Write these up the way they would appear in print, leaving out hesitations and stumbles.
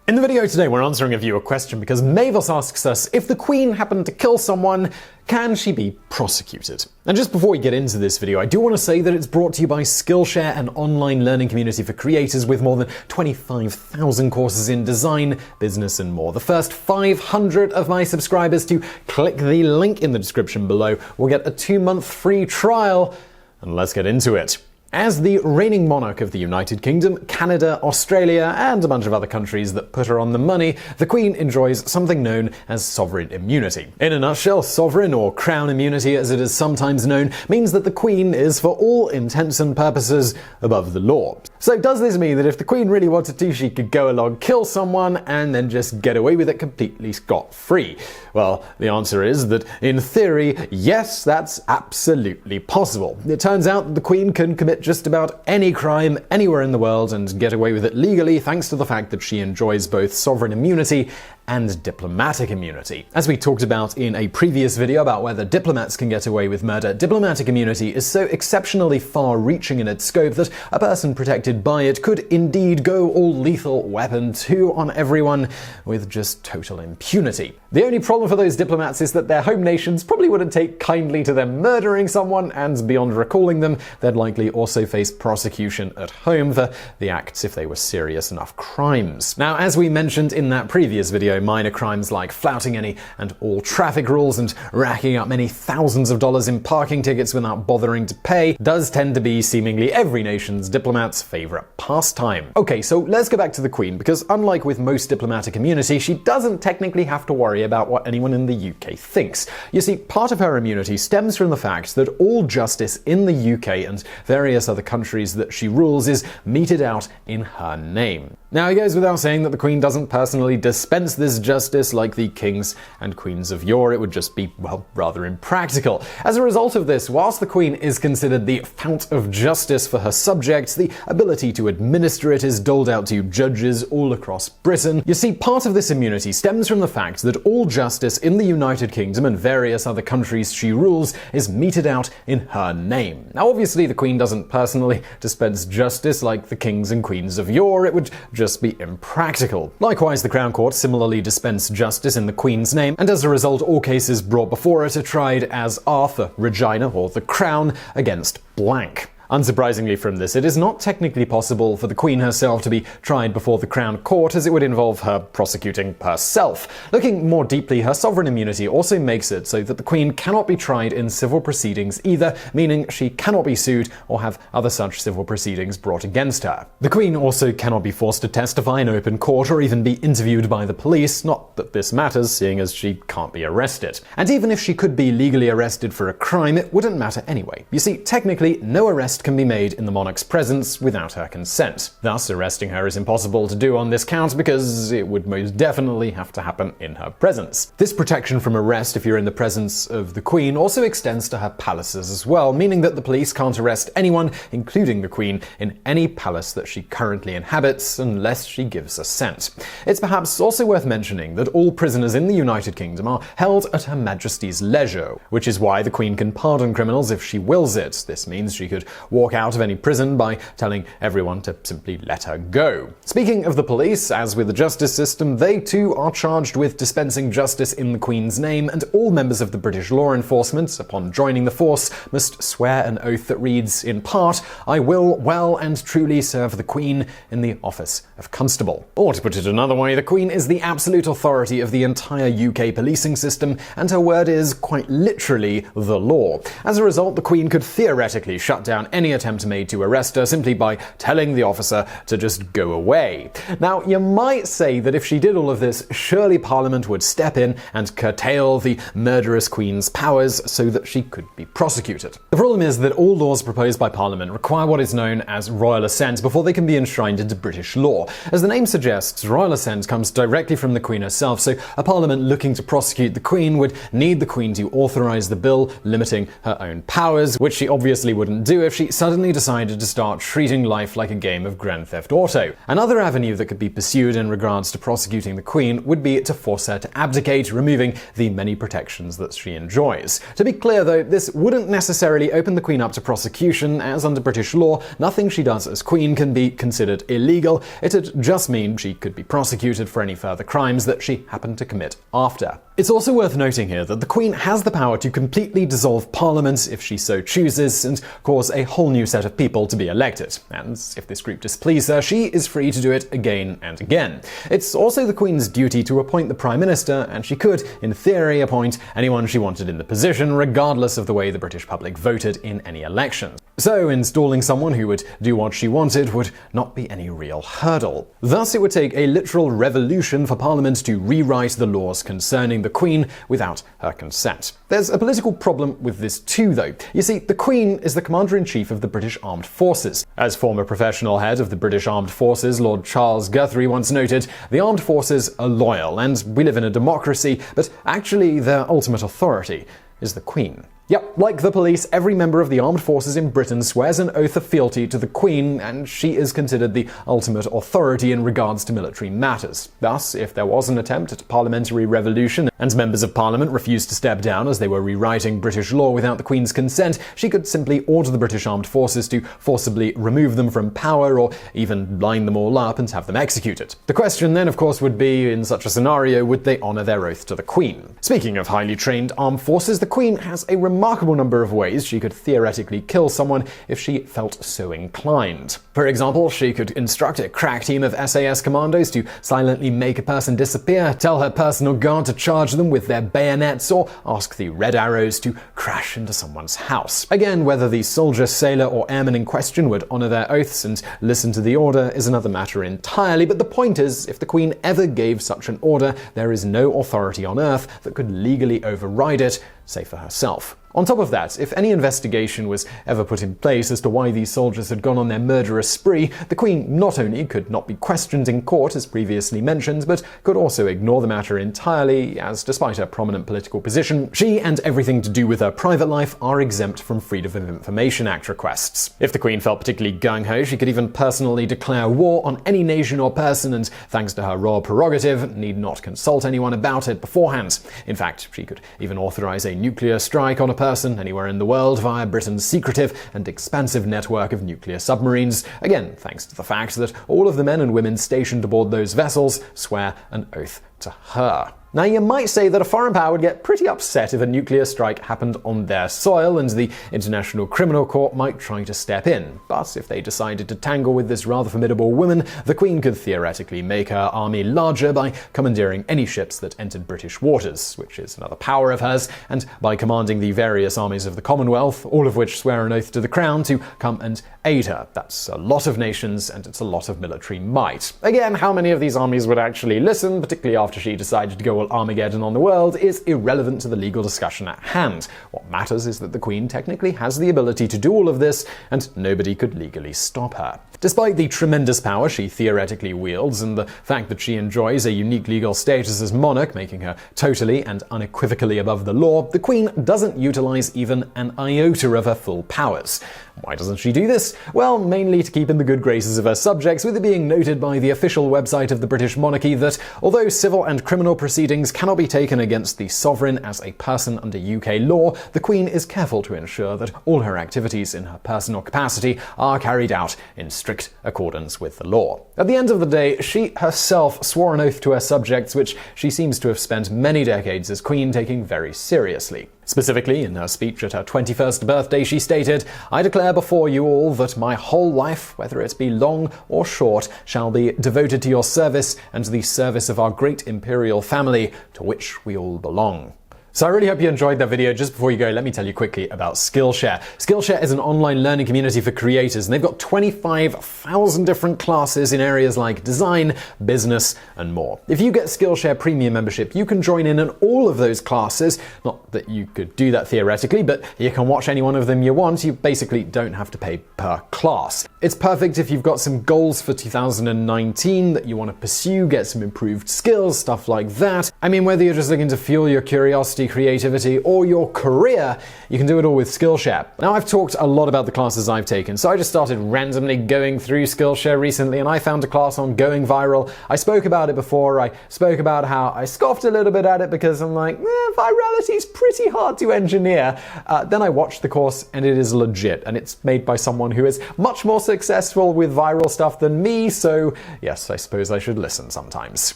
In the video today, we're answering a viewer question because Mavis asks us, if the Queen happened to kill someone, can she be prosecuted? And just before we get into this video, I do want to say that it's brought to you by Skillshare, an online learning community for creators with more than 25,000 courses in design, business, and more. The first 500 of my subscribers to click the link in the description below will get a 2-month free trial. And let's get into it. As the reigning monarch of the United Kingdom, Canada, Australia, and a bunch of other countries that put her on the money, the Queen enjoys something known as sovereign immunity. In a nutshell, sovereign or crown immunity, as it is sometimes known, means that the Queen is, for all intents and purposes, above the law. So does this mean that if the Queen really wanted to, she could go along, kill someone, and then just get away with it completely scot-free? Well, the answer is that, in theory, yes, that's absolutely possible. It turns out that the Queen can commit just about any crime anywhere in the world and get away with it legally, thanks to the fact that she enjoys both sovereign immunity and diplomatic immunity. As we talked about in a previous video about whether diplomats can get away with murder, diplomatic immunity is so exceptionally far-reaching in its scope that a person protected by it could indeed go all lethal weapon 2 on everyone with just total impunity. The only problem for those diplomats is that their home nations probably wouldn't take kindly to them murdering someone, and beyond recalling them, they'd likely also face prosecution at home for the acts if they were serious enough crimes. Now, as we mentioned in that previous video, minor crimes like flouting any and all traffic rules and racking up many thousands of dollars in parking tickets without bothering to pay does tend to be seemingly every nation's diplomat's favorite pastime. Okay, so let's go back to the Queen, because unlike with most diplomatic immunity, she doesn't technically have to worry about what anyone in the UK thinks. You see, part of her immunity stems from the fact that all justice in the UK and various other countries that she rules is meted out in her name. Now, it goes without saying that the Queen doesn't personally dispense this justice like the kings and queens of yore. It would just be, well, rather impractical. As a result of this, whilst the Queen is considered the fount of justice for her subjects, the ability to administer it is doled out to judges all across Britain. You see, part of this immunity stems from the fact that all justice in the United Kingdom and various other countries she rules is meted out in her name. Now, obviously, the Queen doesn't personally dispense justice like the kings and queens of yore. It would just be impractical. Likewise, the Crown Court similarly dispense justice in the Queen's name, and as a result, all cases brought before it are tried as Arthur, Regina, or the Crown against blank. Unsurprisingly from this, it is not technically possible for the Queen herself to be tried before the Crown Court, as it would involve her prosecuting herself. Looking more deeply, her sovereign immunity also makes it so that the Queen cannot be tried in civil proceedings either, meaning she cannot be sued or have other such civil proceedings brought against her. The Queen also cannot be forced to testify in open court or even be interviewed by the police, not that this matters, seeing as she can't be arrested. And even if she could be legally arrested for a crime, it wouldn't matter anyway. You see, technically, no arrest can be made in the monarch's presence without her consent. Thus, arresting her is impossible to do on this count because it would most definitely have to happen in her presence. This protection from arrest if you're in the presence of the Queen also extends to her palaces as well, meaning that the police can't arrest anyone, including the Queen, in any palace that she currently inhabits unless she gives assent. It's perhaps also worth mentioning that all prisoners in the United Kingdom are held at Her Majesty's leisure, which is why the Queen can pardon criminals if she wills it. This means she could walk out of any prison by telling everyone to simply let her go. Speaking of the police, as with the justice system, they too are charged with dispensing justice in the Queen's name, and all members of the British law enforcement, upon joining the force, must swear an oath that reads, in part, "I will well and truly serve the Queen in the office of Constable." Or to put it another way, the Queen is the absolute authority of the entire UK policing system, and her word is, quite literally, the law. As a result, the Queen could theoretically shut down any attempt made to arrest her simply by telling the officer to just go away. Now, you might say that if she did all of this, surely Parliament would step in and curtail the murderous Queen's powers so that she could be prosecuted. The problem is that all laws proposed by Parliament require what is known as royal assent before they can be enshrined into British law. As the name suggests, royal assent comes directly from the Queen herself, so a Parliament looking to prosecute the Queen would need the Queen to authorise the bill limiting her own powers, which she obviously wouldn't do if she she suddenly decided to start treating life like a game of Grand Theft Auto. Another avenue that could be pursued in regards to prosecuting the Queen would be to force her to abdicate, removing the many protections that she enjoys. To be clear though, this wouldn't necessarily open the Queen up to prosecution, as under British law, nothing she does as Queen can be considered illegal. It'd just mean she could be prosecuted for any further crimes that she happened to commit after. It's also worth noting here that the Queen has the power to completely dissolve Parliament if she so chooses and cause a whole new set of people to be elected. And if this group displease her, she is free to do it again and again. It's also the Queen's duty to appoint the Prime Minister, and she could, in theory, appoint anyone she wanted in the position, regardless of the way the British public voted in any elections. So installing someone who would do what she wanted would not be any real hurdle. Thus, it would take a literal revolution for Parliament to rewrite the laws concerning the Queen without her consent. There's a political problem with this too, though. You see, the Queen is the Commander-in-Chief of the British Armed Forces. As former professional head of the British Armed Forces, Lord Charles Guthrie once noted, the armed forces are loyal, and we live in a democracy, but actually their ultimate authority is the Queen. Yep, like the police, every member of the armed forces in Britain swears an oath of fealty to the Queen, and she is considered the ultimate authority in regards to military matters. Thus, if there was an attempt at a parliamentary revolution and members of Parliament refused to step down as they were rewriting British law without the Queen's consent, she could simply order the British armed forces to forcibly remove them from power, or even line them all up and have them executed. The question then, of course, would be, in such a scenario, would they honour their oath to the Queen? Speaking of highly trained armed forces, the Queen has a remarkable number of ways she could theoretically kill someone if she felt so inclined. For example, she could instruct a crack team of SAS commandos to silently make a person disappear, tell her personal guard to charge them with their bayonets, or ask the Red Arrows to crash into someone's house. Again, whether the soldier, sailor, or airman in question would honour their oaths and listen to the order is another matter entirely, but the point is, if the Queen ever gave such an order, there is no authority on earth that could legally override it, save for herself. On top of that, if any investigation was ever put in place as to why these soldiers had gone on their murderous spree, the Queen not only could not be questioned in court as previously mentioned, but could also ignore the matter entirely, as despite her prominent political position, she and everything to do with her private life are exempt from Freedom of Information Act requests. If the Queen felt particularly gung-ho, she could even personally declare war on any nation or person, and thanks to her royal prerogative, need not consult anyone about it beforehand. In fact, she could even authorize a nuclear strike on a person anywhere in the world via Britain's secretive and expansive network of nuclear submarines, again thanks to the fact that all of the men and women stationed aboard those vessels swear an oath to her. Now, you might say that a foreign power would get pretty upset if a nuclear strike happened on their soil, and the International Criminal Court might try to step in. But if they decided to tangle with this rather formidable woman, the Queen could theoretically make her army larger by commandeering any ships that entered British waters, which is another power of hers, and by commanding the various armies of the Commonwealth, all of which swear an oath to the Crown, to come and aid her. That's a lot of nations, and it's a lot of military might. Again, how many of these armies would actually listen, particularly after she decided to go all Armageddon on the world, is irrelevant to the legal discussion at hand. What matters is that the Queen technically has the ability to do all of this, and nobody could legally stop her. Despite the tremendous power she theoretically wields, and the fact that she enjoys a unique legal status as monarch, making her totally and unequivocally above the law, the Queen doesn't utilize even an iota of her full powers. Why doesn't she do this? Well, mainly to keep in the good graces of her subjects, with it being noted by the official website of the British monarchy that although civil and criminal proceedings cannot be taken against the sovereign as a person under UK law, the Queen is careful to ensure that all her activities in her personal capacity are carried out in strict accordance with the law. At the end of the day, she herself swore an oath to her subjects, which she seems to have spent many decades as Queen taking very seriously. Specifically, in her speech at her 21st birthday, she stated, "I declare before you all that my whole life, whether it be long or short, shall be devoted to your service and to the service of our great imperial family, to which we all belong." So I really hope you enjoyed that video. Just before you go, let me tell you quickly about Skillshare. Skillshare is an online learning community for creators, and they've got 25,000 different classes in areas like design, business, and more. If you get Skillshare Premium membership, you can join in on all of those classes. Not that you could do that theoretically, but you can watch any one of them you want. You basically don't have to pay per class. It's perfect if you've got some goals for 2019 that you want to pursue, get some improved skills, stuff like that. I mean, whether you're just looking to fuel your curiosity, hobby, creativity, or your career, you can do it all with Skillshare. Now, I've talked a lot about the classes I've taken, so I just started randomly going through Skillshare recently, and I found a class on going viral. I spoke about it before. I spoke about how I scoffed a little bit at it because I'm like, virality's pretty hard to engineer. Then I watched the course, and it is legit, and it's made by someone who is much more successful with viral stuff than me, so yes, I suppose I should listen sometimes.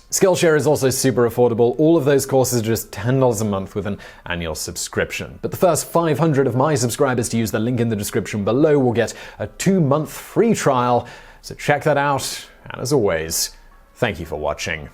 Skillshare is also super affordable. All of those courses are just $10 a month with an annual subscription. But the first 500 of my subscribers to use the link in the description below will get a 2-month free trial, so check that out. And as always, thank you for watching.